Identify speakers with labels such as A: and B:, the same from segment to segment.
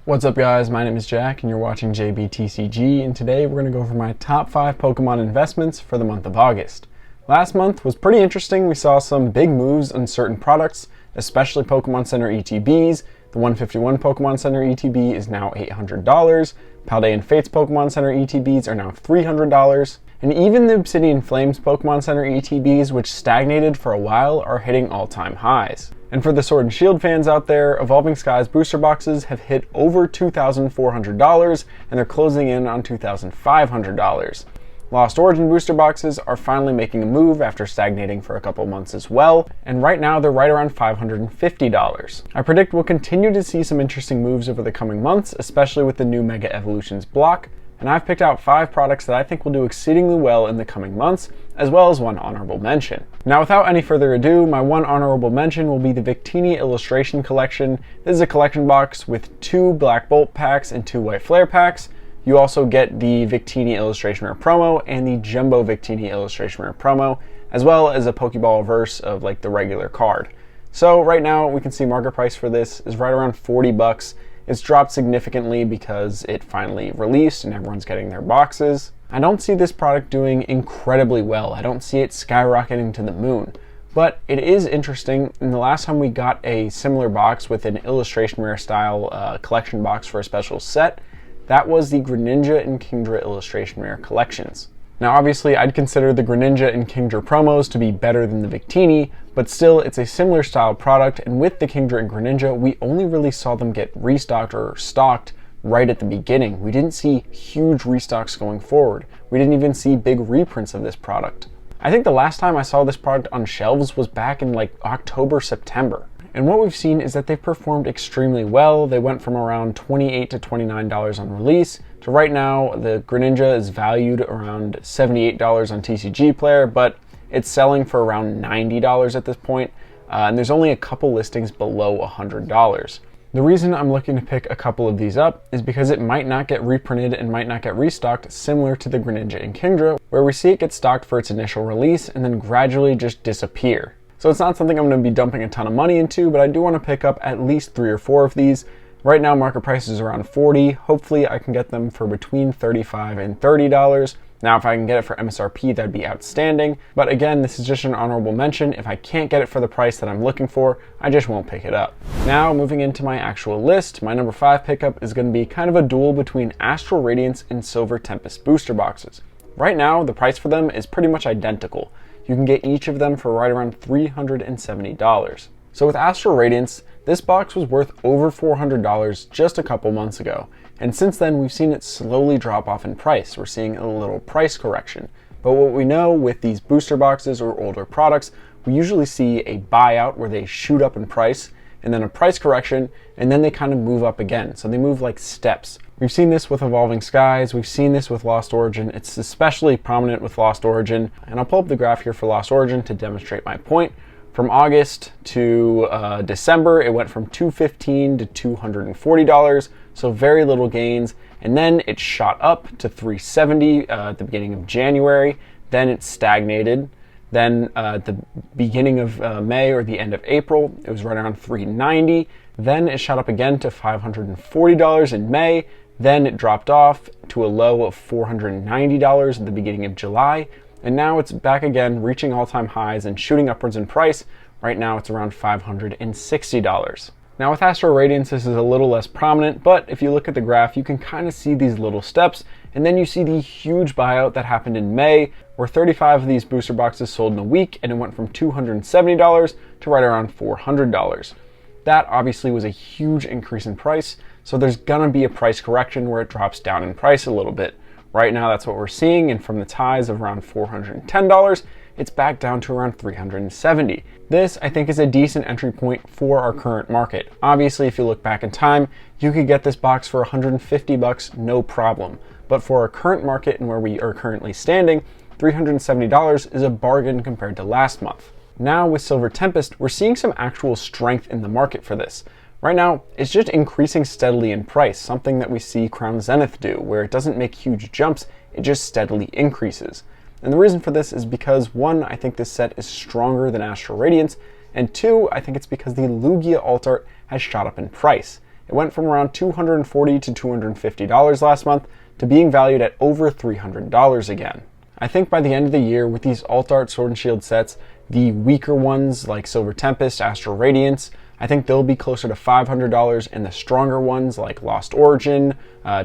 A: What's up guys, my name is Jack and you're watching JBTCG, and today we're going to go over my top 5 Pokemon investments for the month of August. Last month was pretty interesting. We saw some big moves on certain products, especially Pokemon Center ETBs. The 151 Pokemon Center ETB is now $800. Paldean Fates Pokemon Center ETBs are now $300. And even the Obsidian Flames Pokemon Center ETBs, which stagnated for a while, are hitting all-time highs. And for the Sword and Shield fans out there, Evolving Skies booster boxes have hit over $2,400 and they're closing in on $2,500. Lost Origin booster boxes are finally making a move after stagnating for a couple months as well, and right now they're right around $550. I predict we'll continue to see some interesting moves over the coming months, especially with the new Mega Evolutions block, and I've picked out 5 products that I think will do exceedingly well in the coming months, as well as one honorable mention. Now without any further ado, my one honorable mention will be the Victini Illustration Collection. This is a collection box with 2 Black Bolt packs and 2 White Flare packs. You also get the Victini Illustration Rare promo and the Jumbo Victini Illustration Rare promo, as well as a Pokeball verse of like the regular card. So right now we can see market price for this is right around 40 bucks. It's dropped significantly because it finally released and everyone's getting their boxes. I don't see this product doing incredibly well. I don't see it skyrocketing to the moon. But it is interesting, and the last time we got a similar box with an Illustration Rare style collection box for a special set, that was the Greninja and Kingdra Illustration Rare collections. Now obviously I'd consider the Greninja and Kingdra promos to be better than the Victini, but still it's a similar style product, and with the Kingdra and Greninja we only really saw them get restocked or stocked right at the beginning. We didn't see huge restocks going forward. We didn't even see big reprints of this product. I think the last time I saw this product on shelves was back in like October, September. And what we've seen is that they've performed extremely well. They went from around $28 to $29 on release to right now the Greninja is valued around $78 on TCG Player, but it's selling for around $90 at this point, and there's only a couple listings below $100. The reason I'm looking to pick a couple of these up is because it might not get reprinted and might not get restocked, similar to the Greninja and Kingdra, where we see it get stocked for its initial release and then gradually just disappear. So it's not something I'm going to be dumping a ton of money into, but I do want to pick up at least 3 or 4 of these. Right now market price is around 40. Hopefully I can get them for between $35 and $30. Now if I can get it for MSRP, that'd be outstanding. But again, this is just an honorable mention. If I can't get it for the price that I'm looking for, I just won't pick it up. Now moving into my actual list, my number 5 pickup is going to be kind of a duel between Astral Radiance and Silver Tempest booster boxes. Right now the price for them is pretty much identical. You can get each of them for right around $370. So with Astral Radiance, this box was worth over $400 just a couple months ago, and since then we've seen it slowly drop off in price. We're seeing a little price correction. But what we know with these booster boxes or older products, we usually see a buyout where they shoot up in price, and then a price correction, and then they kind of move up again. So they move like steps. We've seen this with Evolving Skies, we've seen this with Lost Origin. It's especially prominent with Lost Origin, and I'll pull up the graph here for Lost Origin to demonstrate my point. From August to December, it went from $215 to $240, so very little gains, and then it shot up to $370 at the beginning of January, then it stagnated. Then at the beginning of May or the end of April, it was right around $390. Then it shot up again to $540 in May. Then it dropped off to a low of $490 at the beginning of July. And now it's back again, reaching all-time highs and shooting upwards in price. Right now it's around $560. Now with Astral Radiance, this is a little less prominent, but if you look at the graph, you can kind of see these little steps, and then you see the huge buyout that happened in May, where 35 of these booster boxes sold in a week, and it went from $270 to right around $400. That obviously was a huge increase in price, so there's gonna be a price correction where it drops down in price a little bit. Right now that's what we're seeing, and from the highs of around $410, it's back down to around $370. This, I think, is a decent entry point for our current market. Obviously, if you look back in time, you could get this box for $150, no problem. But for our current market and where we are currently standing, $370 is a bargain compared to last month. Now with Silver Tempest, we're seeing some actual strength in the market for this. Right now, it's just increasing steadily in price, something that we see Crown Zenith do, where it doesn't make huge jumps, it just steadily increases. And the reason for this is because, one, I think this set is stronger than Astral Radiance, and two, I think it's because the Lugia alt art has shot up in price. It went from around $240 to $250 last month to being valued at over $300 again. I think by the end of the year, with these Alt Art Sword and Shield sets, the weaker ones like Silver Tempest, Astral Radiance, I think they'll be closer to $500, and the stronger ones like Lost Origin,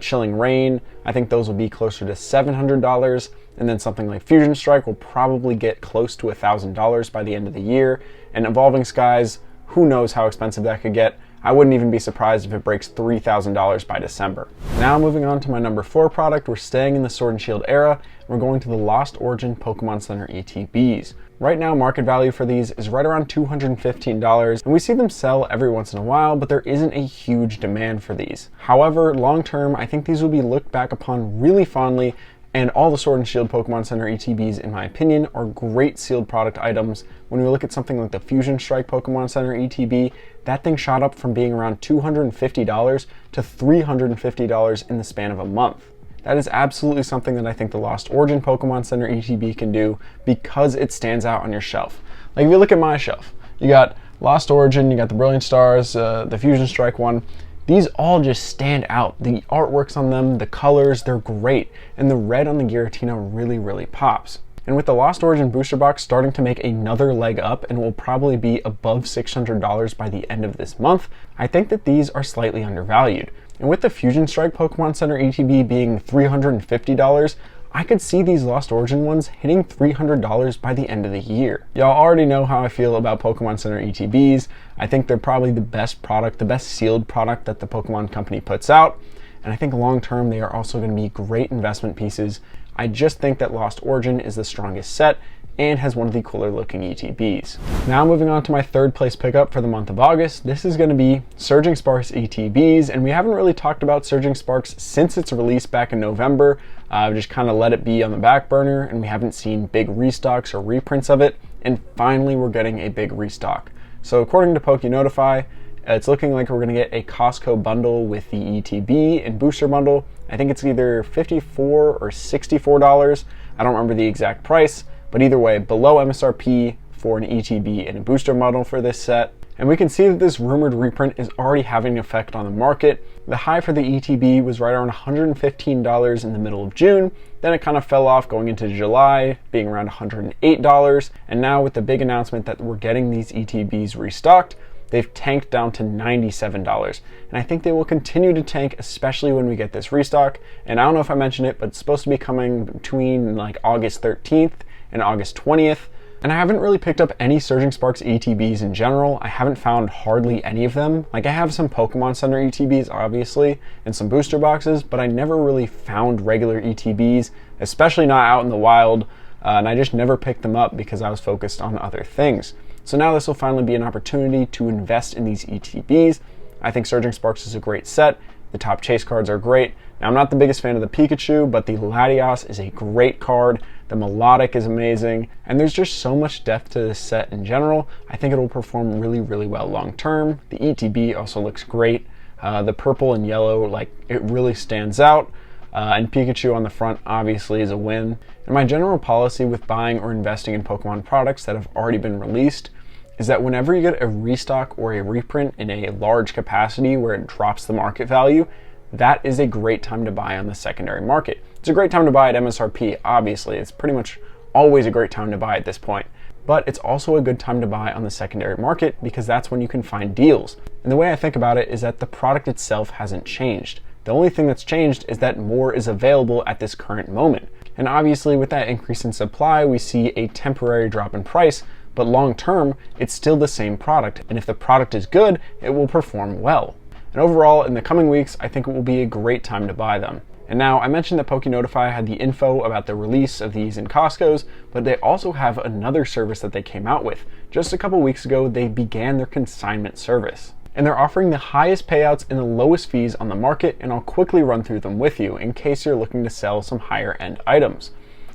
A: Chilling Reign, I think those will be closer to $700, and then something like Fusion Strike will probably get close to $1,000 by the end of the year, and Evolving Skies, who knows how expensive that could get. I wouldn't even be surprised if it breaks $3,000 by December. Now moving on to my number 4 product, we're staying in the Sword and Shield era, and we're going to the Lost Origin Pokemon Center ETBs. Right now, market value for these is right around $215, and we see them sell every once in a while, but there isn't a huge demand for these. However, long term, I think these will be looked back upon really fondly, and all the Sword and Shield Pokemon Center ETBs, in my opinion, are great sealed product items. When we look at something like the Fusion Strike Pokemon Center ETB, that thing shot up from being around $250 to $350 in the span of a month. That is absolutely something that I think the Lost Origin Pokemon Center ETB can do because it stands out on your shelf. Like if you look at my shelf, you got Lost Origin, you got the Brilliant Stars, the Fusion Strike one. These all just stand out. The artworks on them, the colors, they're great. And the red on the Giratina really, really pops. And with the Lost Origin booster box starting to make another leg up and will probably be above $600 by the end of this month, I think that these are slightly undervalued. And with the Fusion Strike Pokemon Center ETB being $350, I could see these Lost Origin ones hitting $300 by the end of the year. Y'all already know how I feel about Pokemon Center ETBs. I think they're probably the best product, the best sealed product that the Pokemon company puts out. And I think long term, they are also going to be great investment pieces. I just think that Lost Origin is the strongest set and has one of the cooler looking ETBs. Now moving on to my 3rd place pickup for the month of August. This is going to be Surging Sparks ETBs, and we haven't really talked about Surging Sparks since its release back in November. I've just kind of let it be on the back burner, and we haven't seen big restocks or reprints of it, and finally we're getting a big restock. So according to PokeNotify, it's looking like we're going to get a Costco bundle with the ETB and booster bundle. I think it's either $54 or $64. I don't remember the exact price, but either way, below MSRP for an ETB and a booster model for this set. And we can see that this rumored reprint is already having an effect on the market. The high for the ETB was right around $115 in the middle of June. Then it kind of fell off going into July, being around $108. And now with the big announcement that we're getting these ETBs restocked, they've tanked down to $97. And I think they will continue to tank, especially when we get this restock. And I don't know if I mentioned it, but it's supposed to be coming between like August 13th and August 20th. And I haven't really picked up any Surging Sparks ETBs in general. I haven't found hardly any of them. Like I have some Pokemon Center ETBs, obviously, and some booster boxes, but I never really found regular ETBs, especially not out in the wild. And I just never picked them up because I was focused on other things. So now this will finally be an opportunity to invest in these ETBs. I think Surging Sparks is a great set. The top chase cards are great. Now I'm not the biggest fan of the Pikachu, but the Latios is a great card. The Melodic is amazing, and there's just so much depth to this set in general. I think it will perform really, really well long term. The ETB also looks great. The purple and yellow, like it really stands out. And Pikachu on the front obviously is a win. And my general policy with buying or investing in Pokemon products that have already been released is that whenever you get a restock or a reprint in a large capacity where it drops the market value, that is a great time to buy on the secondary market. It's a great time to buy at MSRP, obviously. It's pretty much always a great time to buy at this point. But it's also a good time to buy on the secondary market because that's when you can find deals. And the way I think about it is that the product itself hasn't changed. The only thing that's changed is that more is available at this current moment. And obviously with that increase in supply, we see a temporary drop in price, but long term, it's still the same product. And if the product is good, it will perform well. And overall, in the coming weeks, I think it will be a great time to buy them. And now, I mentioned that PokeNotify had the info about the release of these in Costco's, but they also have another service that they came out with. Just a couple weeks ago, they began their consignment service. And they're offering the highest payouts and the lowest fees on the market, and I'll quickly run through them with you in case you're looking to sell some higher end items.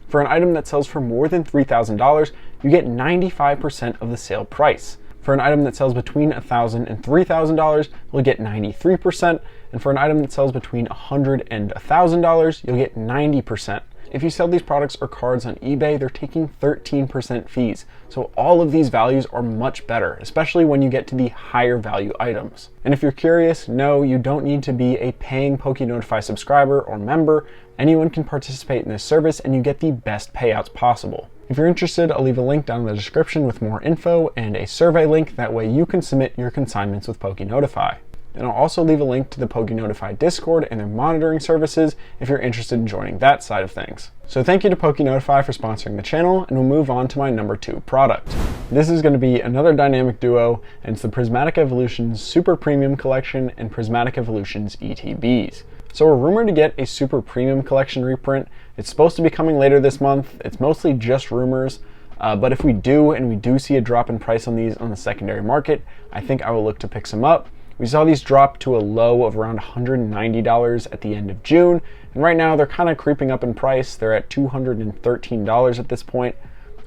A: For an item that sells for more than $3,000, you get 95% of the sale price. For an item that sells between $1,000 and $3,000, you'll get 93%. And for an item that sells between $100 and $1,000, you'll get 90%. If you sell these products or cards on eBay, they're taking 13% fees. So all of these values are much better, especially when you get to the higher value items. And if you're curious, no, you don't need to be a paying PokeNotify subscriber or member. Anyone can participate in this service and you get the best payouts possible. If you're interested, I'll leave a link down in the description with more info and a survey link. That way you can submit your consignments with PokeNotify. And I'll also leave a link to the PokeNotify Discord and their monitoring services if you're interested in joining that side of things. So thank you to PokeNotify for sponsoring the channel, and we'll move on to my number 2 product. This is going to be another dynamic duo, and it's the Prismatic Evolutions Super Premium Collection and Prismatic Evolutions ETBs. So we're rumored to get a Super Premium Collection reprint. It's supposed to be coming later this month. It's mostly just rumors. But if we do, and we do see a drop in price on these on the secondary market, I think I will look to pick some up. We saw these drop to a low of around $190 at the end of June, and right now they're kind of creeping up in price. They're at $213 at this point.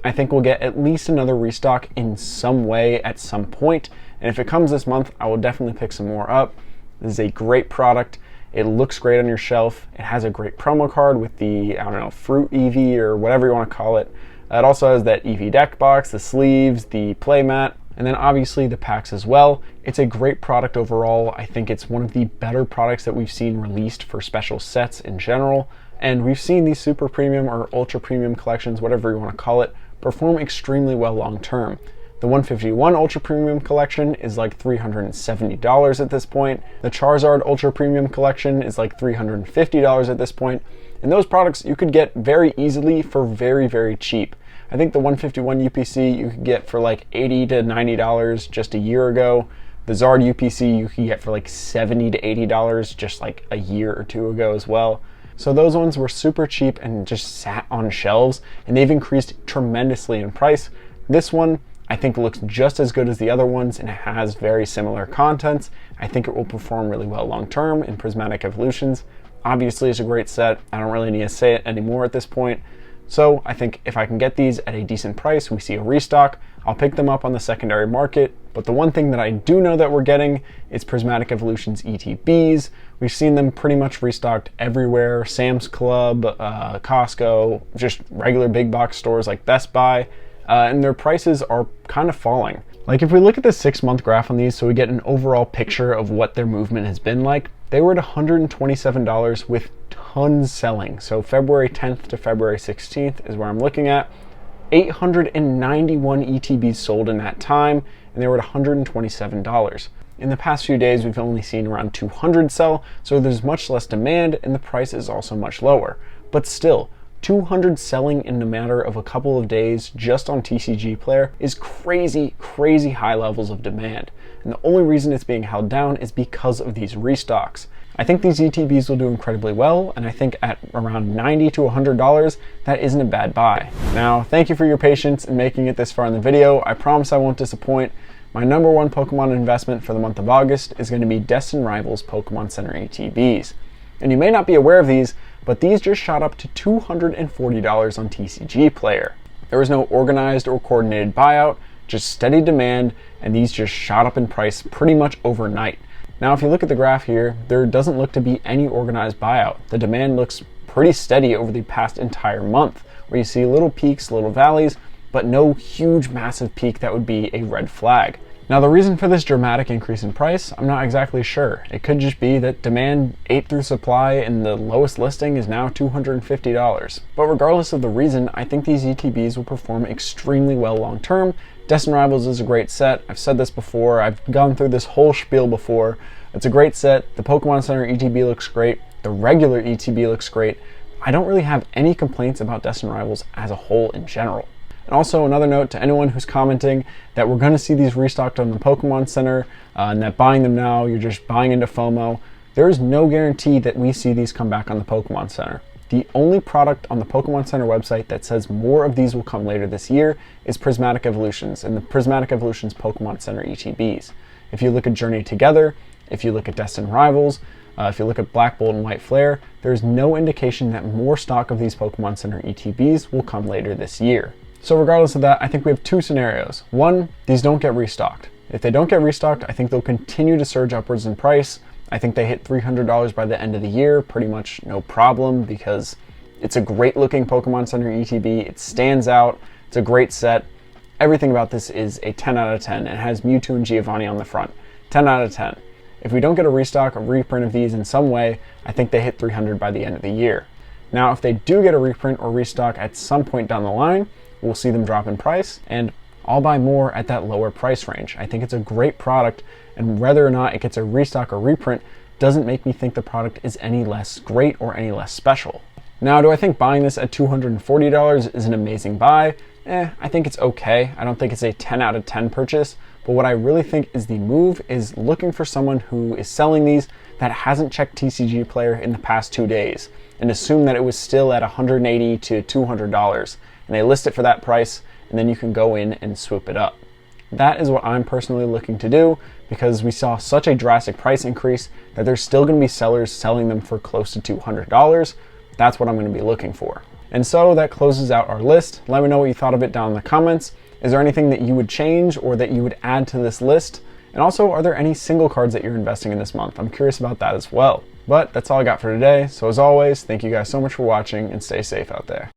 A: I think we'll get at least another restock in some way at some point, and if it comes this month, I will definitely pick some more up. This is a great product. It looks great on your shelf. It has a great promo card with the, I don't know, Fruit EV or whatever you want to call it. It also has that EV deck box, the sleeves, the playmat, and then obviously the packs as well. It's a great product overall. I think it's one of the better products that we've seen released for special sets in general. And we've seen these super premium or ultra premium collections, whatever you want to call it, perform extremely well long term. The 151 Ultra Premium Collection is like $370 at this point. The Charizard Ultra Premium Collection is like $350 at this point. And those products you could get very easily for very, very cheap. I think the 151 UPC you could get for like $80 to $90 just a year ago. The Zard UPC you could get for like $70 to $80 just like a year or two ago as well. So those ones were super cheap and just sat on shelves, and they've increased tremendously in price. This one I think looks just as good as the other ones, and it has very similar contents. I think it will perform really well long term in Prismatic Evolutions. Obviously it's a great set. I don't really need to say it anymore at this point. So I think if I can get these at a decent price, we see a restock, I'll pick them up on the secondary market. But the one thing that I do know that we're getting is Prismatic Evolutions ETBs. We've seen them pretty much restocked everywhere. Sam's Club, Costco, just regular big box stores like Best Buy. And their prices are kind of falling. Like if we look at the 6-month graph on these so we get an overall picture of what their movement has been like, they were at $127 with tons selling. So February 10th to February 16th is where I'm looking at. 891 ETBs sold in that time, and they were at $127. In the past few days, we've only seen around 200 sell, so there's much less demand and the price is also much lower. But still, 200 selling in a matter of a couple of days just on TCG Player is crazy, crazy high levels of demand. And the only reason it's being held down is because of these restocks. I think these ETBs will do incredibly well, and I think at around $90 to $100, that isn't a bad buy. Now, thank you for your patience in making it this far in the video. I promise I won't disappoint. My number 1 Pokemon investment for the month of August is going to be Destin Rivals Pokemon Center ETBs. And you may not be aware of these, but these just shot up to $240 on TCG Player. There was no organized or coordinated buyout, just steady demand, and these just shot up in price pretty much overnight. Now, if you look at the graph here, there doesn't look to be any organized buyout. The demand looks pretty steady over the past entire month, where you see little peaks, little valleys, but no huge massive peak that would be a red flag. Now, the reason for this dramatic increase in price, I'm not exactly sure. It could just be that demand ate through supply and the lowest listing is now $250. But regardless of the reason, I think these ETBs will perform extremely well long term. Destin Rivals is a great set. I've said this before. I've gone through this whole spiel before. It's a great set. The Pokemon Center ETB looks great. The regular ETB looks great. I don't really have any complaints about Destin Rivals as a whole in general. And also another note to anyone who's commenting that we're going to see these restocked on the Pokemon Center and that buying them now, you're just buying into FOMO. There is no guarantee that we see these come back on the Pokemon Center. The only product on the Pokemon Center website that says more of these will come later this year is Prismatic Evolutions and the Prismatic Evolutions Pokemon Center ETBs. If you look at Journey Together, if you look at Destin Rivals, if you look at Black Bolt and White Flare, there's no indication that more stock of these Pokemon Center ETBs will come later this year. So regardless of that, I think we have 2 scenarios. 1, these don't get restocked. If they don't get restocked, I think they'll continue to surge upwards in price. I think they hit $300 by the end of the year, pretty much no problem, because It's a great looking Pokemon Center ETB. It stands out. It's a great set. Everything about this is a 10 out of 10. It has Mewtwo and Giovanni on the front. 10 out of 10. If we don't get a restock or reprint of these in some way, I think they hit 300 by the end of the year. Now, if they do get a reprint or restock at some point down the line, we'll see them drop in price, and I'll buy more at that lower price range. I think it's a great product, and whether or not it gets a restock or reprint doesn't make me think the product is any less great or any less special. Now, do I think buying this at $240 is an amazing buy? I think it's okay. I don't think it's a 10 out of 10 purchase, but what I really think is the move is looking for someone who is selling these that hasn't checked TCG Player in the past 2 days and assume that it was still at $180 to $200, and they list it for that price, and then you can go in and swoop it up. That is what I'm personally looking to do, because we saw such a drastic price increase that there's still going to be sellers selling them for close to $200. That's what I'm going to be looking for. And so that closes out our list. Let me know what you thought of it down in the comments. Is there anything that you would change or that you would add to this list? And also, are there any single cards that you're investing in this month? I'm curious about that as well. But that's all I got for today. So as always, thank you guys so much for watching, and stay safe out there.